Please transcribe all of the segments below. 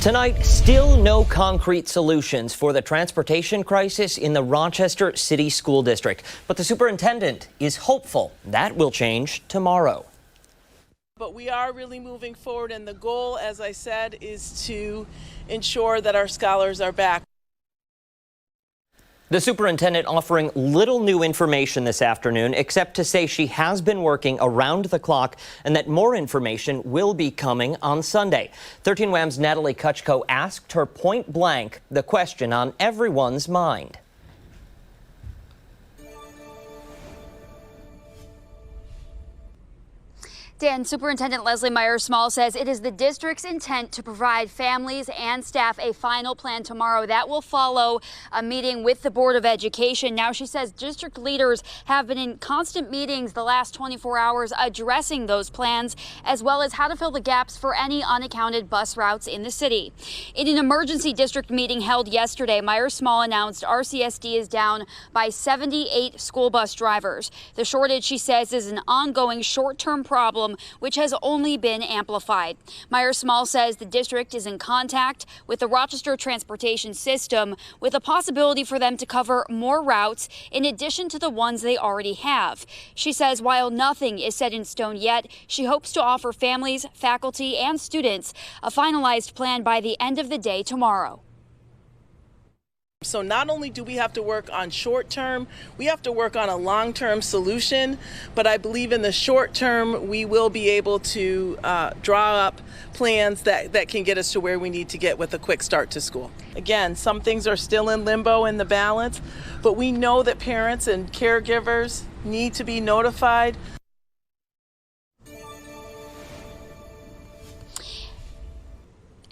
Tonight, still no concrete solutions for the transportation crisis in the Rochester City School District. But the superintendent is hopeful that will change tomorrow. But we are really moving forward, and the goal, as I said, is to ensure that our scholars are back. The superintendent offering little new information this afternoon, except to say she has been working around the clock and that more information will be coming on Sunday. 13 WHAM's Natalie Kutchko asked her point blank the question on everyone's mind. Dan, Superintendent Lesli Myers-Small says it is the district's intent to provide families and staff a final plan tomorrow. That will follow a meeting with the Board of Education. Now, she says district leaders have been in constant meetings the last 24 hours addressing those plans, as well as how to fill the gaps for any unaccounted bus routes in the city. In an emergency district meeting held yesterday, Myers-Small announced RCSD is down by 78 school bus drivers. The shortage, she says, is an ongoing short-term problem which has only been amplified. Myers-Small says the district is in contact with the Rochester transportation system with a possibility for them to cover more routes in addition to the ones they already have. She says while nothing is set in stone yet, she hopes to offer families, faculty, and students a finalized plan by the end of the day tomorrow. So not only do we have to work on short term, we have to work on a long-term solution, but I believe in the short term we will be able to draw up plans that can get us to where we need to get with a quick start to school. Again, some things are still in limbo in the balance, but we know that parents and caregivers need to be notified.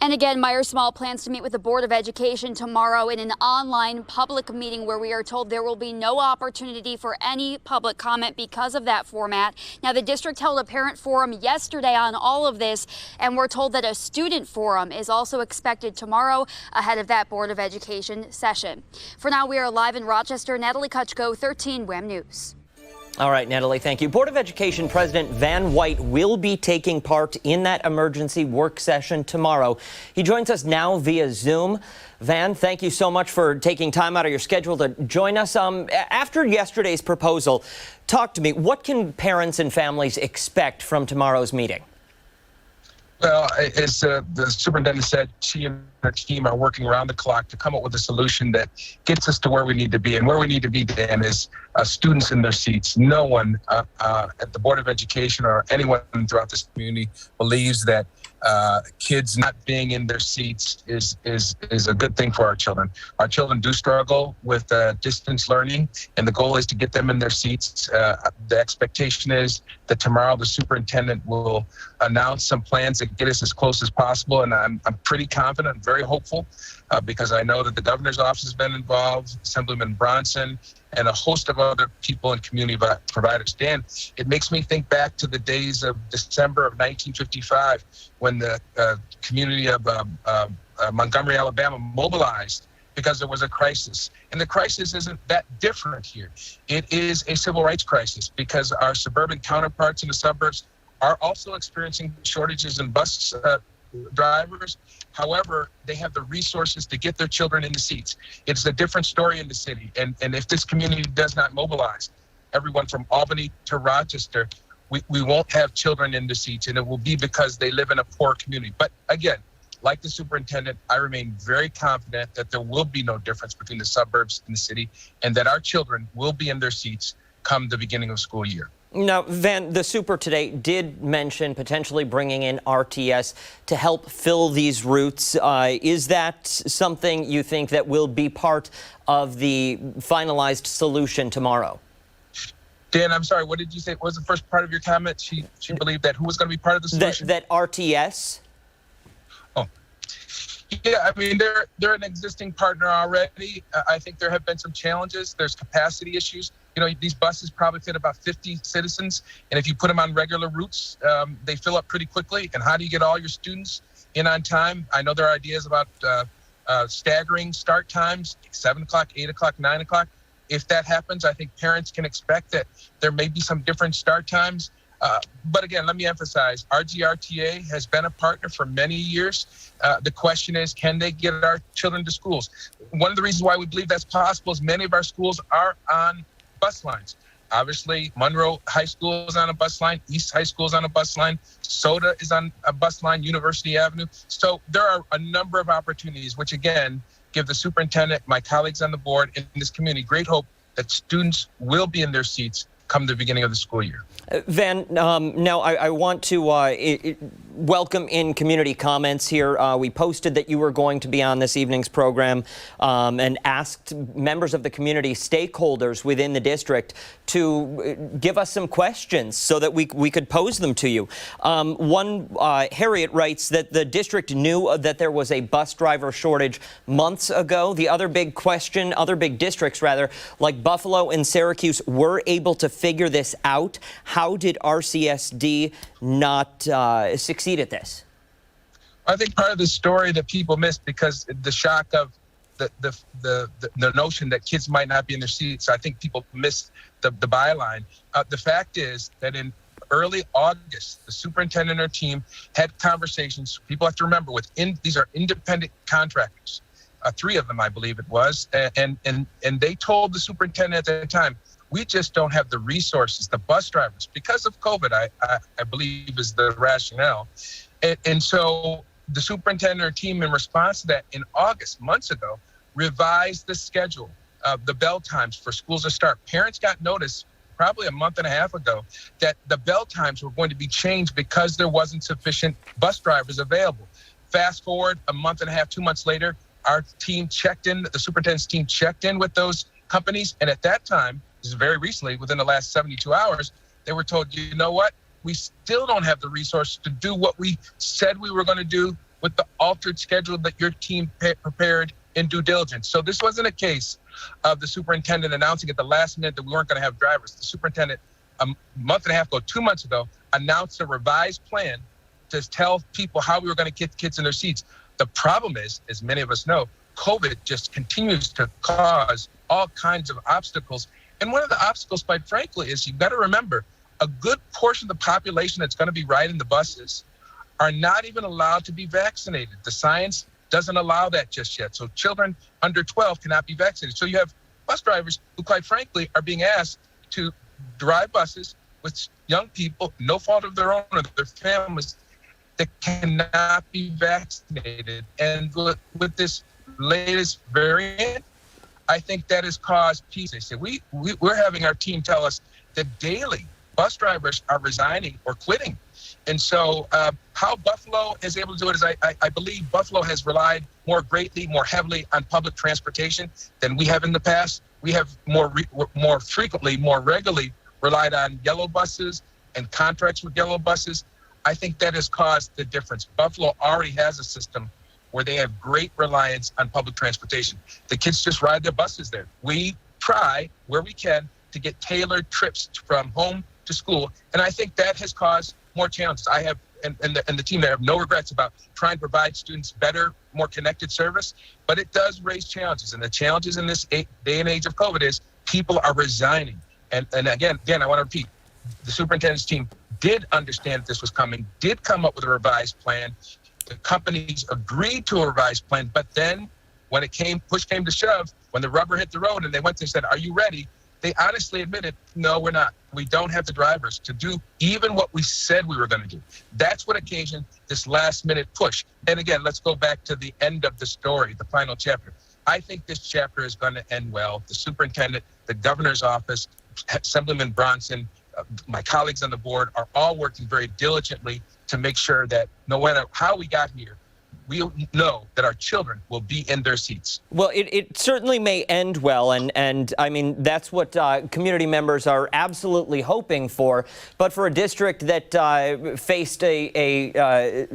And again, Myers-Small plans to meet with the Board of Education tomorrow in an online public meeting where we are told there will be no opportunity for any public comment because of that format. Now, the district held a parent forum yesterday on all of this, and we're told that a student forum is also expected tomorrow ahead of that Board of Education session. For now, we are live in Rochester. Natalie Kutchko, 13 WHAM News. All right, Natalie, thank you. Board of Education President Van White will be taking part in that emergency work session tomorrow. He joins us now via Zoom. Van, thank you so much for taking time out of your schedule to join us. After yesterday's proposal, talk to me. What can parents and families expect from tomorrow's meeting? Well, as the superintendent said, she and her team are working around the clock to come up with a solution that gets us to where we need to be. And where we need to be, Dan, is students in their seats. No one at the Board of Education or anyone throughout this community believes that kids not being in their seats is a good thing for our children. Our children do struggle with distance learning, and the goal is to get them in their seats. The expectation is that tomorrow the superintendent will announce some plans that get us as close as possible, and I'm pretty confident, very hopeful, because I know that the governor's office has been involved, Assemblyman Bronson, and a host of other people and community providers. Dan, it makes me think back to the days of December of 1955 when the community of Montgomery, Alabama mobilized because there was a crisis. And the crisis isn't that different here. It is a civil rights crisis because our suburban counterparts in the suburbs are also experiencing shortages in bus drivers. However, they have the resources to get their children in the seats. It's a different story in the city. And if this community does not mobilize, everyone from Albany to Rochester, we won't have children in the seats, and it will be because they live in a poor community. But again, like the superintendent, I remain very confident that there will be no difference between the suburbs and the city, and that our children will be in their seats come the beginning of school year. Now, Van, the super today did mention potentially bringing in RTS to help fill these routes. Is that something you think that will be part of the finalized solution tomorrow? Dan, I'm sorry, what did you say? What was the first part of your comment? She believed that who was going to be part of the solution? That RTS? Oh. Yeah, I mean, they're an existing partner already. I think there have been some challenges. There's capacity issues. You know, these buses probably fit about 50 citizens, and if you put them on regular routes, they fill up pretty quickly. And how do you get all your students in on time? I know there are ideas about staggering start times, 7 o'clock, 8 o'clock, 9 o'clock. If that happens, I think parents can expect that there may be some different start times. But again, let me emphasize, RGRTA has been a partner for many years. The question is, can they get our children to schools? One of the reasons why we believe that's possible is many of our schools are on bus lines. Obviously, Monroe High School is on a bus line. East High School is on a bus line. Soda is on a bus line, University Avenue. So there are a number of opportunities, which again, give the superintendent, my colleagues on the board, and this community great hope that students will be in their seats come the beginning of the school year. Van, now I want to welcome in community comments here. We posted that you were going to be on this evening's program and asked members of the community, stakeholders within the district, to give us some questions so that we could pose them to you. Harriet writes that the district knew that there was a bus driver shortage months ago. The other big question, other big districts rather, like Buffalo and Syracuse, were able to figure this out. How did RCSD not succeed at this? I think part of the story that people missed because the shock of the notion that kids might not be in their seats, I think people missed the byline. The fact is that in early August, the superintendent and her team had conversations. People have to remember, these are independent contractors, 3 of them, I believe it was, and they told the superintendent at the time, we just don't have the resources, the bus drivers, because of COVID, I believe is the rationale. And so the superintendent and her team, in response to that, in August, months ago, revised the schedule of the bell times for schools to start. Parents got notice probably a month and a half ago that the bell times were going to be changed because there wasn't sufficient bus drivers available. Fast forward a month and a half, 2 months later, our team checked in, the superintendent's team checked in with those companies. And at that time, this is very recently, within the last 72 hours, they were told, you know what? We still don't have the resources to do what we said we were going to do with the altered schedule that your team prepared in due diligence. So this wasn't a case of the superintendent announcing at the last minute that we weren't going to have drivers. The superintendent, a month and a half ago, 2 months ago, announced a revised plan to tell people how we were going to get kids in their seats. The problem is, as many of us know, COVID just continues to cause all kinds of obstacles. And one of the obstacles, quite frankly, is you've got to remember, a good portion of the population that's going to be riding the buses are not even allowed to be vaccinated. The science doesn't allow that just yet. So children under 12 cannot be vaccinated. So you have bus drivers who, quite frankly, are being asked to drive buses with young people, no fault of their own or their families, that cannot be vaccinated. And with this latest variant, I think that has caused peace. They say we're having our team tell us that daily bus drivers are resigning or quitting. And so how Buffalo is able to do it is I believe Buffalo has relied more heavily on public transportation than we have in the past. We have more frequently, more regularly relied on yellow buses and contracts with yellow buses. I think that has caused the difference. Buffalo already has a system where they have great reliance on public transportation. The kids just ride their buses there. We try, where we can, to get tailored trips from home to school, and I think that has caused more challenges. I have, and the team there have no regrets about trying to provide students better, more connected service, but it does raise challenges, and the challenges in this day and age of COVID is people are resigning. And again, I want to repeat, the superintendent's team did understand that this was coming, did come up with a revised plan. The companies agreed to a revised plan, but then when push came to shove, when the rubber hit the road and they went and said, are you ready? They honestly admitted, no, we're not. We don't have the drivers to do even what we said we were going to do. That's what occasioned this last minute push. And again, let's go back to the end of the story, the final chapter. I think this chapter is going to end well. The superintendent, the governor's office, Assemblyman Bronson, my colleagues on the board are all working very diligently to make sure that no matter how we got here, we know that our children will be in their seats. Well, it certainly may end well, and I mean, that's what community members are absolutely hoping for. But for a district that faced a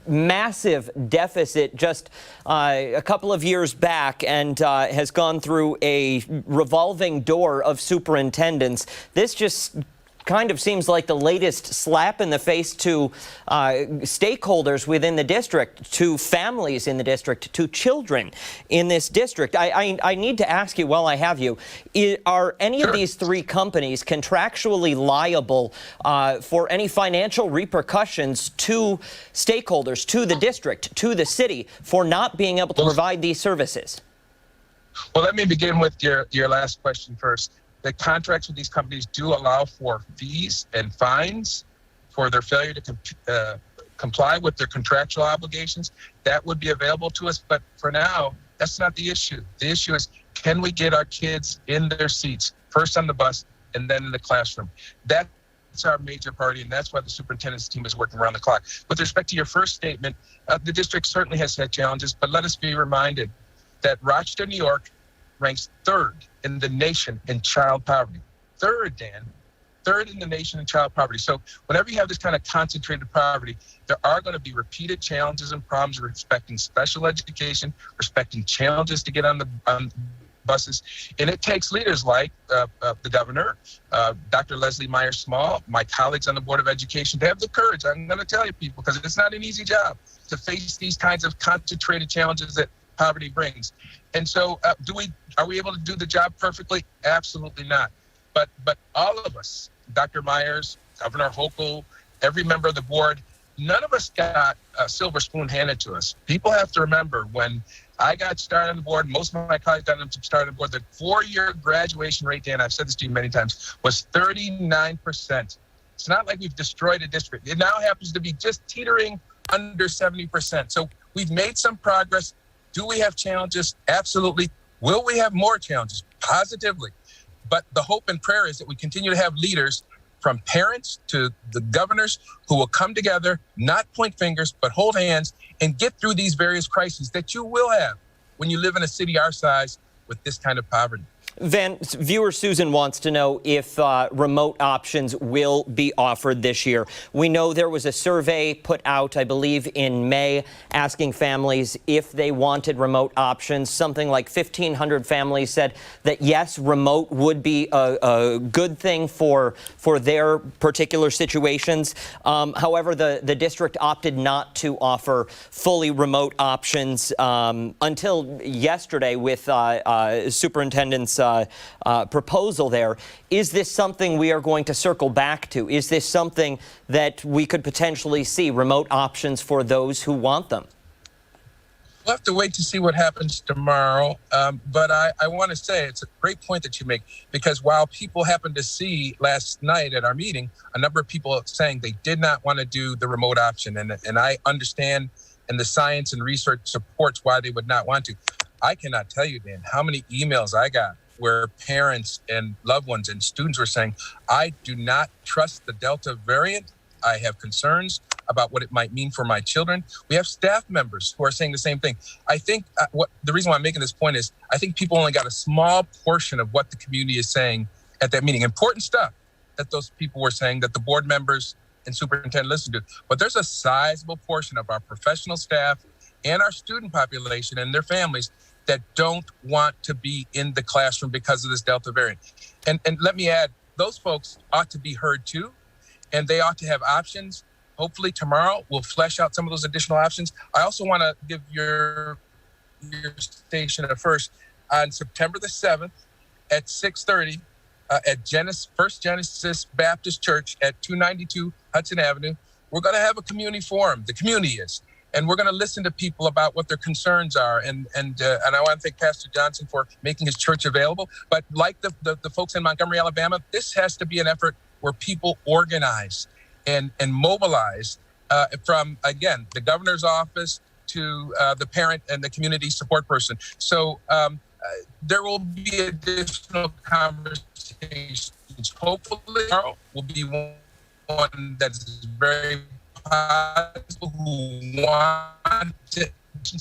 massive deficit just a couple of years back and has gone through a revolving door of superintendents, this just kind of seems like the latest slap in the face to stakeholders within the district, to families in the district, to children in this district. I need to ask you, while I have you, are any of these three companies contractually liable for any financial repercussions to stakeholders, to the district, to the city, for not being able to provide these services? Well, let me begin with your last question first. The contracts with these companies do allow for fees and fines for their failure to comply with their contractual obligations. That would be available to us. But for now, that's not the issue. The issue is, can we get our kids in their seats, first on the bus and then in the classroom? That's our major priority, and that's why the superintendent's team is working around the clock. With respect to your first statement, the district certainly has had challenges, but let us be reminded that Rochester, New York ranks third in the nation in child poverty. Third, Dan, third in the nation in child poverty. So whenever you have this kind of concentrated poverty, there are going to be repeated challenges and problems respecting special education, respecting challenges to get on buses. And it takes leaders like the governor, Dr. Lesli Myers-Small, my colleagues on the Board of Education, to have the courage, I'm going to tell you people, because it's not an easy job to face these kinds of concentrated challenges that poverty brings. And so are we able to do the job perfectly? Absolutely not. But all of us, Dr. Myers, Governor Hochul, every member of the board, none of us got a silver spoon handed to us. People have to remember, when I got started on the board, most of my colleagues got started on the board, the 4-year graduation rate, Dan, I've said this to you many times, was 39%. It's not like we've destroyed a district. It now happens to be just teetering under 70%. So we've made some progress. Do we have challenges? Absolutely. Will we have more challenges? Positively. But the hope and prayer is that we continue to have leaders, from parents to the governors, who will come together, not point fingers, but hold hands and get through these various crises that you will have when you live in a city our size with this kind of poverty. Van, viewer Susan wants to know if remote options will be offered this year. We know there was a survey put out, I believe, in May, asking families if they wanted remote options. Something like 1,500 families said that yes, remote would be a good thing for their particular situations. However, the district opted not to offer fully remote options until yesterday with Superintendent's proposal there. Is this something we are going to circle back to? Is this something that we could potentially see, remote options for those who want them? We'll have to wait to see what happens tomorrow. But I want to say it's a great point that you make, because while people happened to see last night at our meeting, a number of people saying they did not want to do the remote option. And I understand, and the science and research supports why they would not want to. I cannot tell you, Dan, how many emails I got where parents and loved ones and students were saying, I do not trust the Delta variant. I have concerns about what it might mean for my children. We have staff members who are saying the same thing. I think the reason why I'm making this point is I think people only got a small portion of what the community is saying at that meeting. Important stuff that those people were saying, that the board members and superintendent listened to. But there's a sizable portion of our professional staff and our student population and their families that don't want to be in the classroom because of this Delta variant. And let me add, those folks ought to be heard too, and they ought to have options. Hopefully tomorrow we'll flesh out some of those additional options. I also want to give your station a first. On September the 7th at 6:30 at First Genesis Baptist Church at 292 Hudson Avenue, we're going to have a community forum. The community is. And we're going to listen to people about what their concerns are. And I want to thank Pastor Johnson for making his church available. But like the folks in Montgomery, Alabama, this has to be an effort where people organize and mobilize from, again, the governor's office to the parent and the community support person. So there will be additional conversations. Hopefully tomorrow will be one that's very who want to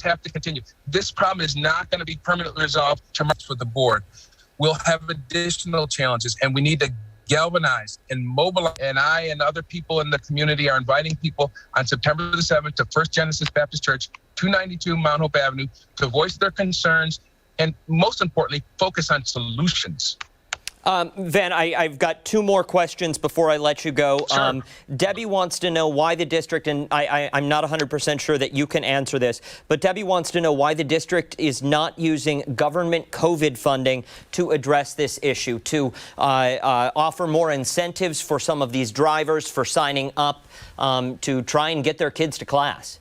have to continue. This problem is not going to be permanently resolved tomorrow for the board. We'll have additional challenges, and we need to galvanize and mobilize. And I and other people in the community are inviting people on September the 7th to First Genesis Baptist Church, 292 Mount Hope Avenue, to voice their concerns and, most importantly, focus on solutions. Van, I've got two more questions before I let you go. Sure. Debbie wants to know why the district, and I'm not 100% sure that you can answer this, but Debbie wants to know why the district is not using government COVID funding to address this issue, to offer more incentives for some of these drivers for signing up to try and get their kids to class.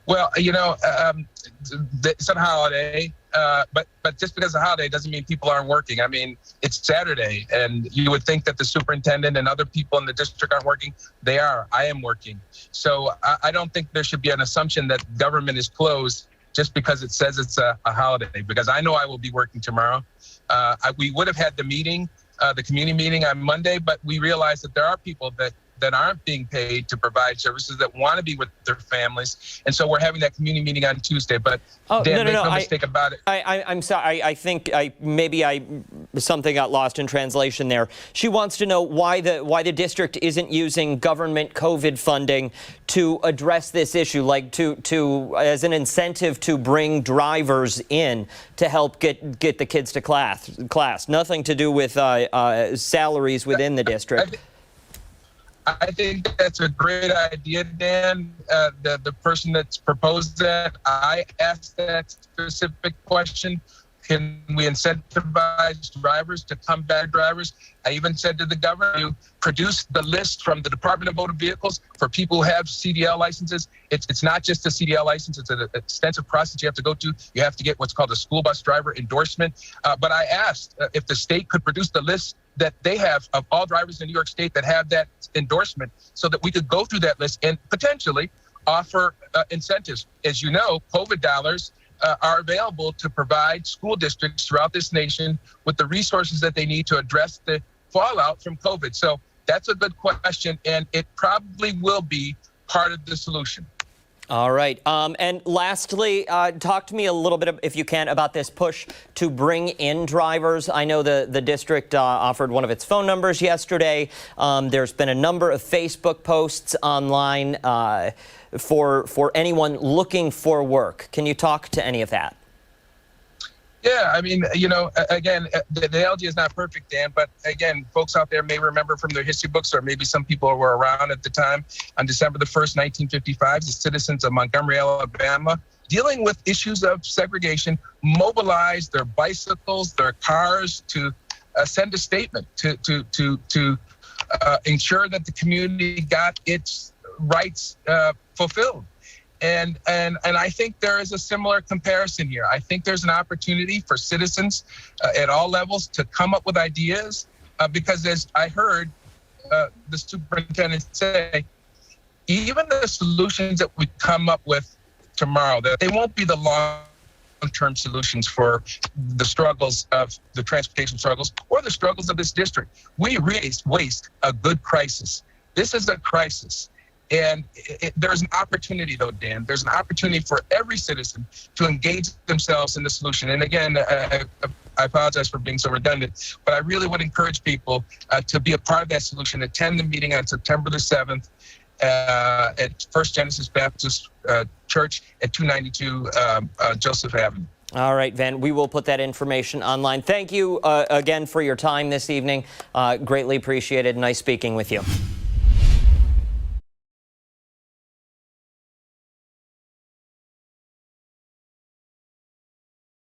Well, it's a holiday, but just because it's a holiday doesn't mean people aren't working. I mean, it's Saturday, and you would think that the superintendent and other people in the district aren't working. They are. I am working. So I don't think there should be an assumption that government is closed just because it says it's a holiday, because I know I will be working tomorrow. We would have had the meeting, the community meeting on Monday, but we realized that there are people that aren't being paid to provide services, that want to be with their families. And so we're having that community meeting on Tuesday. But Dan, make no mistake about it. I'm sorry. I think maybe something got lost in translation there. She wants to know why the district isn't using government COVID funding to address this issue, like to as an incentive to bring drivers in to help get the kids to class. Nothing to do with salaries within the district. I think that's a great idea, Dan. The person that's proposed that, I asked that specific question. Can we incentivize drivers to come back drivers? I even said to the governor, you produce the list from the Department of Motor Vehicles for people who have CDL licenses. It's not just a CDL license. It's an extensive process you have to go to. You have to get what's called a school bus driver endorsement. But I asked if the state could produce the list that they have of all drivers in New York State that have that endorsement, so that we could go through that list and potentially offer incentives. As you know, COVID dollars are available to provide school districts throughout this nation with the resources that they need to address the fallout from COVID. So that's a good question, and it probably will be part of the solution. All right. And lastly, talk to me a little bit, if you can, about this push to bring in drivers. I know the district offered one of its phone numbers yesterday. There's been a number of Facebook posts online for anyone looking for work. Can you talk to any of that? Yeah, I mean, again, the analogy is not perfect, Dan, but again, folks out there may remember from their history books, or maybe some people were around at the time, on December the 1st, 1955, the citizens of Montgomery, Alabama, dealing with issues of segregation, mobilized their bicycles, their cars to send a statement to ensure that the community got its rights fulfilled. And I think there is a similar comparison here. I think there's an opportunity for citizens at all levels to come up with ideas, because as I heard the superintendent say, even the solutions that we come up with tomorrow, that they won't be the long-term solutions for the struggles of the transportation struggles or the struggles of this district. We waste a good crisis. This is a crisis. And there's an opportunity, though, Dan. There's an opportunity for every citizen to engage themselves in the solution. And again, I apologize for being so redundant, but I really would encourage people to be a part of that solution. Attend the meeting on September the 7th at First Genesis Baptist Church at 292 Joseph Avenue. All right, Van, we will put that information online. Thank you again for your time this evening. Greatly appreciated. Nice speaking with you.